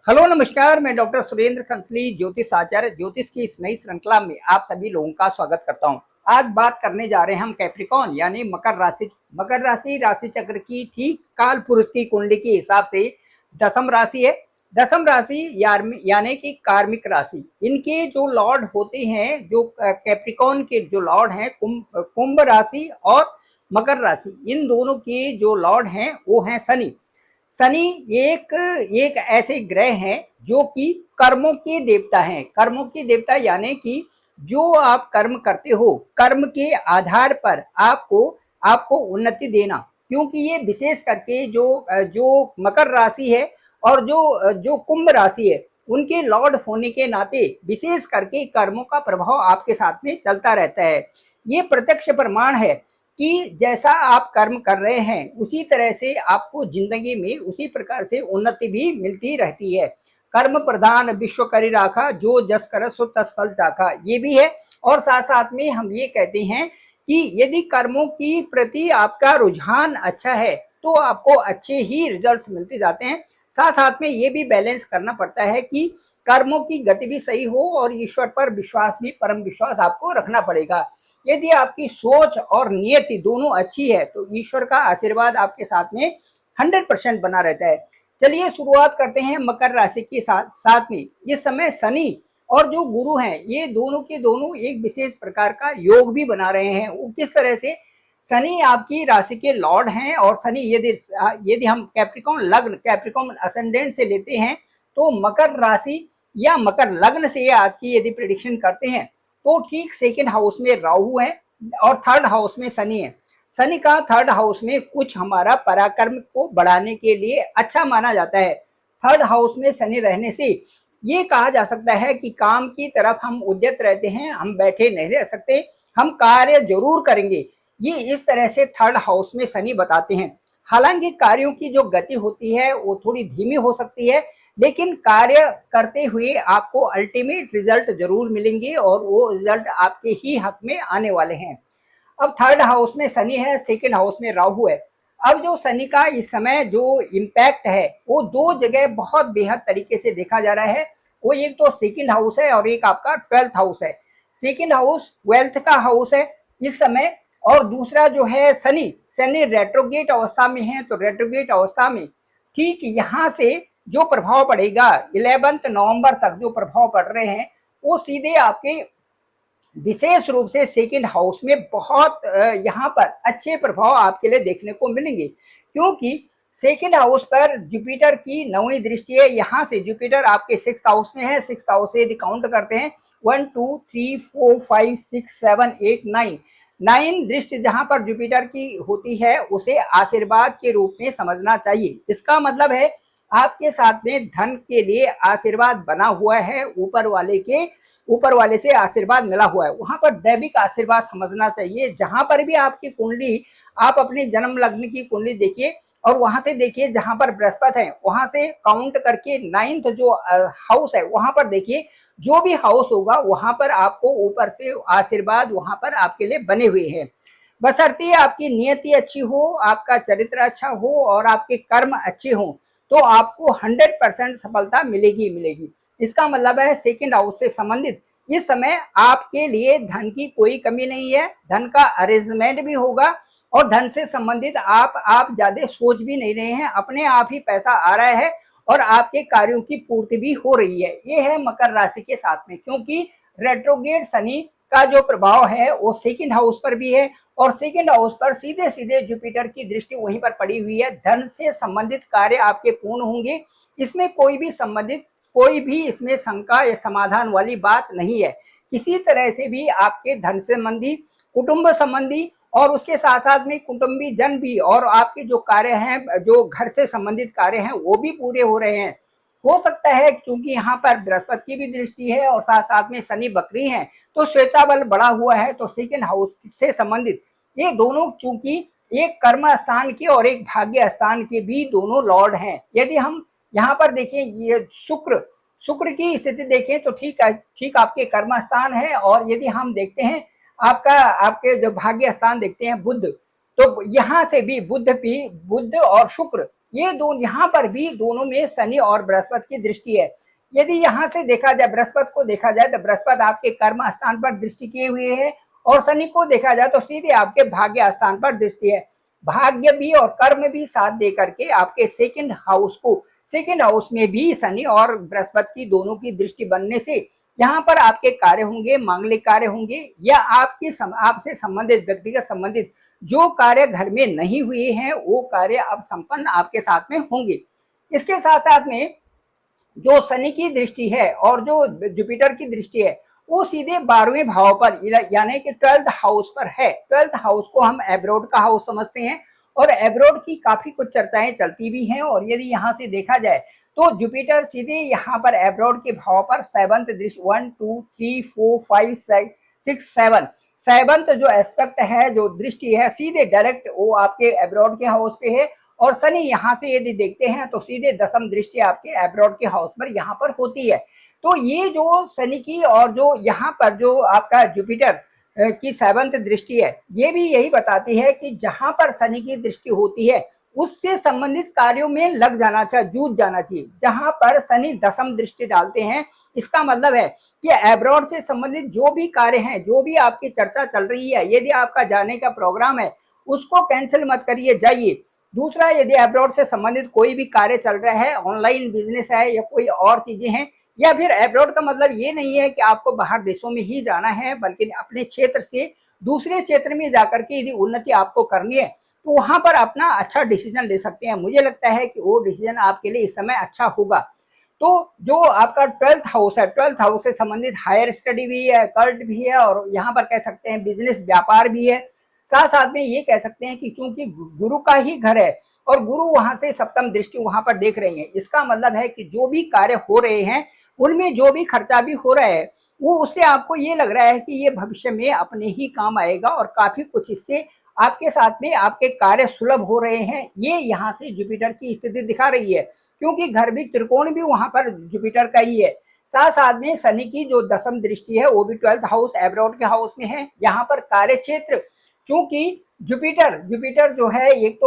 Hello नमस्कार, मैं doctor Surendra कंसली ज्योतिष आचार्य ज्योतिष की इस नई श्रृंखला में आप सभी लोगों का स्वागत करता हूं। आज बात करने जा रहे हैं हम कैप्रिकॉन यानी मकर राशि। मकर राशि राशि चक्र की ठीक काल पुरुष की कुंडली के हिसाब से दसम राशि है। दसम राशि यानी कि कार्मिक राशि। इनके जो लॉर्ड होते हैं, जो कैप्रिकॉन के जो लॉर्ड हैं, कुंभ राशि और मकर राशि, इन दोनों के जो लॉर्ड हैं वो हैं शनि। शनि एक एक ऐसे ग्रह हैं जो कि कर्मों के देवता हैं। कर्मों के देवता यानी कि जो आप कर्म करते हो, कर्म के आधार पर आपको आपको उन्नति देना। क्योंकि ये विशेष करके जो जो मकर राशि है और जो कुंभ राशि है, उनके लॉर्ड होने के नाते विशेष करके कर्मों का प्रभाव आपके साथ में चलता रहता है। ये प्रत्यक्ष प्रमाण है कि जैसा आप कर्म कर रहे हैं उसी तरह से आपको जिंदगी में उसी प्रकार से उन्नति भी मिलती रहती है। कर्म प्रधान विश्व करी राखा, जो जस कर सो तस फल चाखा, ये भी है। और साथ साथ में हम ये कहते हैं कि यदि कर्मों की प्रति आपका रुझान अच्छा है तो आपको अच्छे ही रिजल्ट्स मिलते जाते हैं। साथ साथ में ये भी बैलेंस करना पड़ता है कि कर्मों की गति भी सही हो और ईश्वर पर विश्वास भी, परम विश्वास आपको रखना पड़ेगा। यदि आपकी सोच और नियति दोनों अच्छी है तो ईश्वर का आशीर्वाद आपके साथ में 100% बना रहता है। चलिए शुरुआत करते हैं मकर राशि के साथ में। इस समय शनि और जो गुरु हैं, ये दोनों के दोनों एक विशेष प्रकार का योग भी बना रहे हैं। वो किस तरह से? शनि आपकी राशि के लॉर्ड हैं और शनि यदि हम कैप्रिकॉन लग्न, कैप्रिकॉन असेंडेंट से लेते हैं तो मकर राशि या मकर लग्न से आज की यदि प्रेडिक्शन करते हैं तो ठीक सेकंड हाउस में राहु है और थर्ड हाउस में शनि है। शनि का थर्ड हाउस में कुछ हमारा पराक्रम को बढ़ाने के लिए अच्छा माना जाता है। थर्ड हाउस में शनि रहने से ये कहा जा सकता है कि काम की तरफ हम उद्यत रहते हैं, हम बैठे नहीं रह सकते, हम कार्य जरूर करेंगे। ये इस तरह से थर्ड हाउस में शनि बताते हैं। हालांकि कार्यों की जो गति होती है वो थोड़ी धीमी हो सकती है, लेकिन कार्य करते हुए आपको अल्टीमेट रिजल्ट जरूर मिलेंगे और वो रिजल्ट आपके ही हक में आने वाले हैं। अब थर्ड हाउस में शनि है, सेकंड हाउस में राहु है। अब जो शनि का इस समय जो इम्पैक्ट है वो दो जगह बहुत बेहद तरीके से देखा जा रहा है। वो एक तो सेकंड हाउस है और एक आपका 12th हाउस है। सेकंड हाउस वेल्थ का हाउस है इस समय, और दूसरा जो है शनि, शनि रेट्रोगेट अवस्था में है। तो रेट्रोगेट अवस्था में ठीक यहाँ से जो प्रभाव पड़ेगा 11 नवंबर तक जो प्रभाव पड़ रहे हैं वो सीधे आपके विशेष रूप से सेकंड हाउस में बहुत यहाँ पर अच्छे प्रभाव आपके लिए देखने को मिलेंगे। क्योंकि सेकंड हाउस पर जुपिटर की 9वीं दृष्टि है। यहाँ से जुपिटर आपके 6th हाउस में है। 6th हाउस से यदि काउंट करते हैं 1 2 3 4 5 6 7 8 9, 9 दृष्टि जहां पर जुपिटर की होती है उसे आशीर्वाद के रूप में समझना चाहिए। इसका मतलब है आपके साथ में धन के लिए आशीर्वाद बना हुआ है, ऊपर वाले से आशीर्वाद मिला हुआ है। वहां पर दैविक आशीर्वाद समझना चाहिए। जहां पर भी आपकी कुंडली, आप अपने जन्म लग्न की कुंडली देखिए और वहां से देखिए जहां पर बृहस्पति है, वहां से काउंट करके 9th जो हाउस है वहां पर देखिए। जो भी हाउस होगा वहां पर आपको ऊपर से आशीर्वाद वहां पर आपके लिए बने हुए हैं। बशर्ते आपकी नियति अच्छी हो, आपका चरित्र अच्छा हो और आपके कर्म अच्छे हों तो आपको 100% सफलता मिलेगी मिलेगी। इसका मतलब है सेकंड हाउस से संबंधित इस समय आपके लिए धन की कोई कमी नहीं है। धन का अरेंजमेंट भी होगा और धन से संबंधित आप ज्यादा सोच भी नहीं रहे हैं, अपने आप ही पैसा आ रहा है और आपके कार्यों की पूर्ति भी हो रही है। ये है मकर राशि के साथ में, क्योंकि रेट्रोगेट शनि का जो प्रभाव है वो सेकंड हाउस पर भी है और सेकंड हाउस पर सीधे सीधे जुपिटर की दृष्टि वहीं पर पड़ी हुई है। धन से संबंधित कार्य आपके पूर्ण होंगे। इसमें कोई भी इसमें शंका या समाधान वाली बात नहीं है। किसी तरह से भी आपके धन संबंधी, कुटुंब संबंधी और उसके साथ साथ में कुटुंबी जन भी और आपके जो कार्य हैं, जो घर से संबंधित कार्य हैं, वो भी पूरे हो रहे हैं। हो सकता है क्योंकि यहाँ पर बृहस्पति की भी दृष्टि है और साथ साथ में शनि वक्री है तो स्वेच्छा बल बढ़ा हुआ है। तो सेकंड हाउस से संबंधित ये दोनों, चूंकि एक कर्म स्थान के और एक भाग्य स्थान के भी दोनों लॉर्ड हैं। यदि हम यहाँ पर देखें, ये शुक्र की स्थिति देखें तो ठीक आपके कर्म स्थान है। और यदि हम देखते हैं आपके जो भाग्य स्थान देखते हैं बुध, तो यहाँ से भी बुध और शुक्र ये दोनों यहाँ पर भी दोनों में शनि और बृहस्पति की दृष्टि है। यदि यहाँ से देखा जाए, बृहस्पति को देखा जाए तो बृहस्पति आपके कर्म स्थान पर दृष्टि किए हुए है, और शनि को देखा जाए तो सीधे आपके भाग्य स्थान पर दृष्टि है। भाग्य भी और कर्म भी साथ दे करके आपके सेकंड हाउस में भी शनि और बृहस्पति की दोनों की दृष्टि बनने से यहाँ पर आपके कार्य होंगे, मांगलिक कार्य होंगे, या आपसे संबंधित, व्यक्तिगत संबंधित जो कार्य घर में नहीं हुए हैं वो कार्य अब संपन्न आपके साथ में होंगे। इसके साथ साथ में जो शनि की दृष्टि है और जो जुपिटर की दृष्टि है वो सीधे 12वें भाव पर यानी कि 12th हाउस पर है। 12th हाउस को हम एब्रोड का हाउस समझते हैं और एब्रोड की काफी कुछ चर्चाएं चलती भी हैं। और यदि यहाँ से देखा जाए तो जुपिटर सीधे यहाँ पर एब्रोड के भाव पर 7th दृष्टि, 1 2 3 4 5 6 7th जो एस्पेक्ट है, जो दृष्टि है, सीधे डायरेक्ट वो आपके एब्रोड के हाउस पे है। और शनि यहाँ से यदि देखते हैं तो सीधे 10th दृष्टि आपके एब्रोड के हाउस पर यहाँ पर होती है। तो ये जो शनि की और जो यहाँ पर जो आपका जुपिटर की 7th दृष्टि है, ये भी यही बताती है कि जहां पर शनि की दृष्टि होती है उससे संबंधित कार्यों में लग जाना चाहिए, जूझ जाना चाहिए। जहां पर शनि 10th दृष्टि डालते हैं, इसका मतलब है कि एब्रॉड से संबंधित जो भी कार्य हैं, जो भी आपकी चर्चा चल रही है, यदि आपका जाने का प्रोग्राम है उसको कैंसिल मत करिए, जाइए। दूसरा, यदि एब्रॉड से संबंधित कोई भी कार्य चल रहा है, ऑनलाइन बिजनेस है या कोई और चीजें हैं, या फिर एब्रॉड का मतलब ये नहीं है कि आपको बाहर देशों में ही जाना है, बल्कि अपने क्षेत्र से दूसरे क्षेत्र में जाकर के यदि उन्नति आपको करनी है तो वहां पर अपना अच्छा डिसीजन ले सकते हैं। मुझे लगता है कि वो डिसीजन आपके लिए इस समय अच्छा होगा। तो जो आपका 12th हाउस है, 12th हाउस से संबंधित हायर स्टडी भी है, कल्ट भी है, और यहाँ पर कह सकते हैं बिजनेस, व्यापार भी है। साथ साथ में ये कह सकते हैं कि चूंकि गुरु का ही घर है और गुरु वहां से 7th दृष्टि वहां पर देख रही है, इसका मतलब है कि जो भी कार्य हो रहे हैं उनमें जो भी खर्चा भी हो रहा है वो उससे आपको ये लग रहा है कि ये भविष्य में अपने ही काम आएगा, और काफी कुछ इससे आपके साथ में आपके कार्य सुलभ हो रहे हैं। ये यहाँ से जुपिटर की स्थिति दिखा रही है, क्योंकि घर भी, त्रिकोण भी वहां पर जुपिटर का ही है। साथ साथ में शनि की जो 10th दृष्टि है वो भी 12th हाउस एब्रॉड के हाउस में है। यहाँ पर कार्य क्षेत्र, चूंकि जुपिटर जो है, एक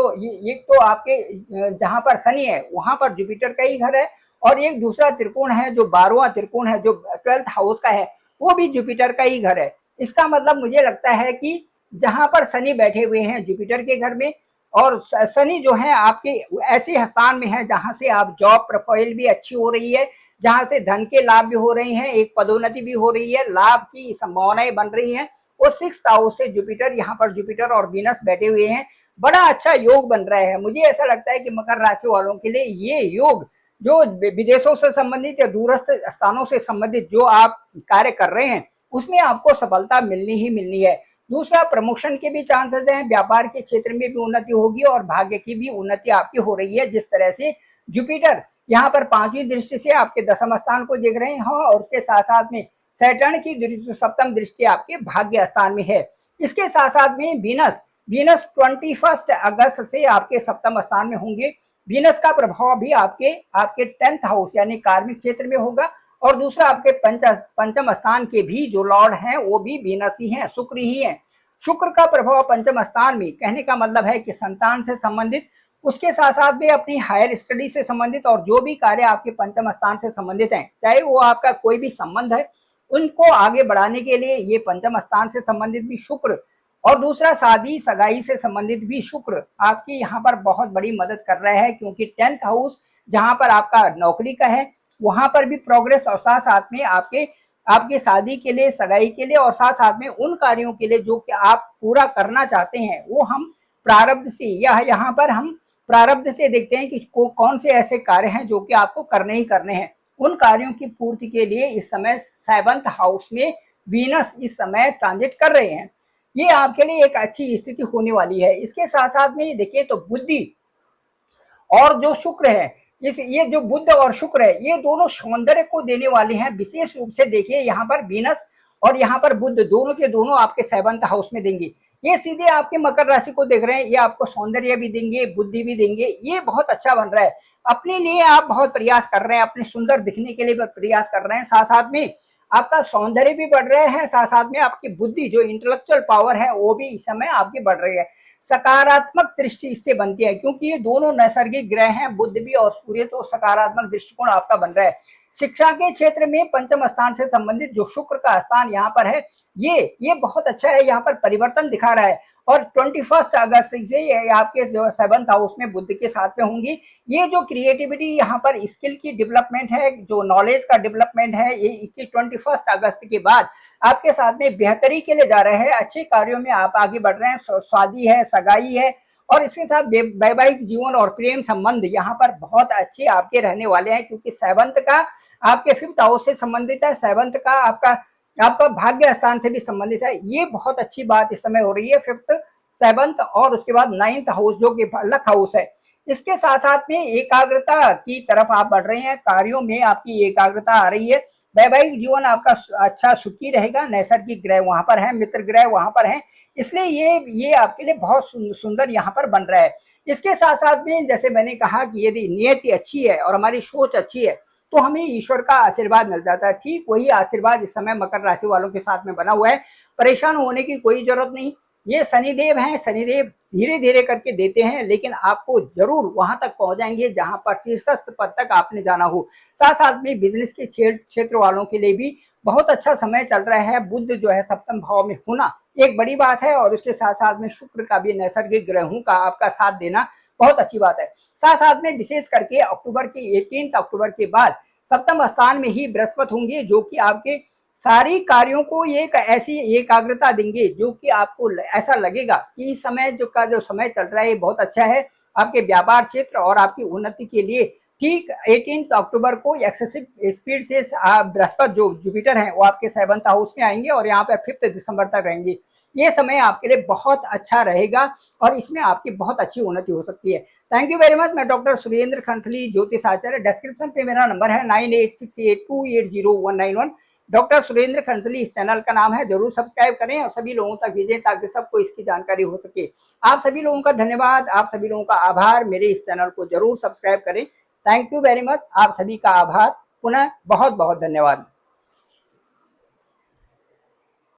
तो आपके जहां पर शनि है वहां पर जुपिटर का ही घर है, और एक दूसरा त्रिकोण है जो 12वां त्रिकोण है जो 12th हाउस का है, वो भी जुपिटर का ही घर है। इसका मतलब मुझे लगता है कि जहां पर शनि बैठे हुए हैं जुपिटर के घर में, और शनि जो है आपके ऐसे स्थान में है जहां से आप जॉब प्रोफाइल भी अच्छी हो रही है, जहां से धन के लाभ भी हो रहे हैं, एक पदोन्नति भी हो रही है, लाभ की संभावनाएं बन रही हैं। वो 6th हाउस से जुपिटर, यहाँ पर जुपिटर और वीनस बैठे हुए हैं, बड़ा अच्छा योग बन रहा है। मुझे ऐसा लगता है कि मकर राशि वालों के लिए ये योग, जो विदेशों से संबंधित या दूरस्थ स्थानों से संबंधित जो आप कार्य कर रहे हैं उसमें आपको सफलता मिलनी ही मिलनी है। दूसरा, प्रमोशन के भी चांसेस हैं, व्यापार के क्षेत्र में भी उन्नति होगी और भाग्य की भी उन्नति आपकी हो रही है। जिस तरह से जुपिटर यहाँ पर 5वीं दृष्टि से आपके 10th स्थान को देख रहे हैं, और उसके साथ साथ में सैटर्न की दृष्टि, 7th दृष्टि आपके भाग्य स्थान में है। इसके साथ साथ में वीनस 21 अगस्त से आपके 7th स्थान में होंगे। वीनस का प्रभाव भी आपके 10th हाउस यानी कार्मिक क्षेत्र में होगा, और दूसरा आपके पंचम स्थान के भी जो लॉर्ड हैं वो भी वीनस ही हैं, शुक्र ही हैं। शुक्र का प्रभाव पंचम स्थान में, कहने का मतलब है कि संतान से संबंधित, उसके साथ साथ भी अपनी हायर स्टडी से संबंधित, और जो भी कार्य आपके पंचम स्थान से संबंधित हैं, चाहे वो आपका कोई भी संबंध है, उनको आगे बढ़ाने के लिए ये पंचम स्थान से संबंधित भी शुक्र, और दूसरा शादी सगाई से संबंधित भी शुक्र आपकी यहाँ पर बहुत बड़ी मदद कर रहा है। क्योंकि 10th हाउस जहाँ पर आपका नौकरी का है वहां पर भी प्रोग्रेस, और साथ साथ में आपके शादी के लिए, सगाई के लिए, और साथ साथ में उन कार्यों के लिए जो कि आप पूरा करना चाहते हैं, वो हम प्रारब्ध से, या यहाँ पर हम प्रारब्ध से देखते हैं कि कौन से ऐसे कार्य हैं जो कि आपको करने ही करने हैं। उन कार्यों की पूर्ति के लिए इस समय 7th हाउस में वीनस इस समय ट्रांजिट कर रहे हैं। ये आपके लिए एक अच्छी स्थिति होने वाली है। इसके साथ साथ में देखिए तो बुद्धि और जो शुक्र है, ये जो बुध और शुक्र है, ये दोनों सौंदर्य को देने वाले हैं। विशेष रूप से देखिए यहाँ पर वीनस और यहाँ पर बुध, दोनों के दोनों आपके 7th हाउस में देंगे। ये सीधे आपके मकर राशि को देख रहे हैं, ये आपको सौंदर्य भी देंगे, बुद्धि भी देंगे। ये बहुत अच्छा बन रहा है। अपने लिए आप बहुत प्रयास कर रहे हैं, अपने सुंदर दिखने के लिए प्रयास कर रहे हैं, साथ साथ में आपका सौंदर्य भी बढ़ रहे हैं, साथ साथ में आपकी बुद्धि, जो इंटेलेक्चुअल पावर है, वो भी इस समय आपकी बढ़ रही है। सकारात्मक दृष्टि इससे बनती है, क्योंकि ये दोनों नैसर्गिक ग्रह हैं, बुध भी और सूर्य, तो सकारात्मक दृष्टिकोण आपका बन रहा है। शिक्षा के क्षेत्र में पंचम स्थान से संबंधित जो शुक्र का स्थान यहाँ पर है, ये बहुत अच्छा है, यहाँ पर परिवर्तन दिखा रहा है। और 21 अगस्त से ये आपके जो 7th हाउस में बुध के साथ में होंगी। ये जो क्रिएटिविटी यहाँ पर स्किल की डेवलपमेंट है, जो नॉलेज का डेवलपमेंट है, ये 21 अगस्त के बाद आपके साथ में बेहतरी के लिए जा रहे हैं, अच्छे कार्यों में आप आगे बढ़ रहे हैं, शादी है, सगाई है, और इसके साथ वैवाहिक जीवन और प्रेम संबंध यहाँ पर बहुत अच्छे आपके रहने वाले हैं, क्योंकि 7th का आपके 5th हाउस से संबंधित है, 7th का आपका भाग्य स्थान से भी संबंधित है। ये बहुत अच्छी बात इस समय हो रही है, 5th 7th और उसके बाद 9th हाउस जो कि लक हाउस है। इसके साथ साथ में एकाग्रता की तरफ आप बढ़ रहे हैं, कार्यों में आपकी एकाग्रता आ रही है, वैवाहिक जीवन आपका अच्छा सुखी रहेगा, नैसर्गिक ग्रह वहां पर है, मित्र ग्रह वहां पर है, इसलिए ये आपके लिए बहुत सुंदर यहाँ पर बन रहा है। इसके साथ साथ में जैसे मैंने कहा कि यदि नियति अच्छी है और हमारी सोच अच्छी है तो हमें ईश्वर का आशीर्वाद मिल जाता है। ठीक वही आशीर्वाद इस समय मकर राशि वालों के साथ में बना हुआ है, परेशान होने की कोई जरूरत नहीं। ये शनिदेव हैं, शनिदेव धीरे धीरे करके देते हैं, लेकिन आपको जरूर वहां तक पहुंचाएंगे जहां पर शीर्षस्थ पद तक आपने जाना हो। साथ साथ में बिजनेस के क्षेत्र वालों के लिए भी बहुत अच्छा समय चल रहा है। बुध जो है 7th भाव में होना एक बड़ी बात है, और उसके साथ साथ में शुक्र का भी नैसर्गिक ग्रहों का आपका साथ देना बहुत अच्छी बात है। साथ साथ में विशेष करके अक्टूबर के 18 अक्टूबर के बाद 7th स्थान में ही बृहस्पति होंगे, जो कि आपके सारी कार्यों को एक ऐसी एकाग्रता देंगे जो कि आपको ऐसा लगेगा कि इस समय जो समय चल रहा है बहुत अच्छा है आपके व्यापार क्षेत्र और आपकी उन्नति के लिए। ठीक 18 अक्टूबर को एक्सेसिव स्पीड से बृहस्पति जो जुपिटर है वो आपके 7th हाउस में आएंगे और यहाँ पर 5 दिसंबर तक रहेंगे। ये समय आपके लिए बहुत अच्छा रहेगा और इसमें आपकी बहुत अच्छी उन्नति हो सकती है। Thank you very much. मैं डॉक्टर सुरेंद्र खंसली, ज्योतिष आचार्य। डिस्क्रिप्शन पे मेरा नंबर है 9868280191। डॉक्टर सुरेंद्र खंसली इस चैनल का नाम है, जरूर सब्सक्राइब करें और सभी लोगों तक भेजें ताकि सबको इसकी जानकारी हो सके। आप सभी लोगों का धन्यवाद, आप सभी लोगों का आभार। मेरे इस चैनल को जरूर सब्सक्राइब करें। Thank you very much. आप सभी का आभार, पुनः बहुत बहुत धन्यवाद।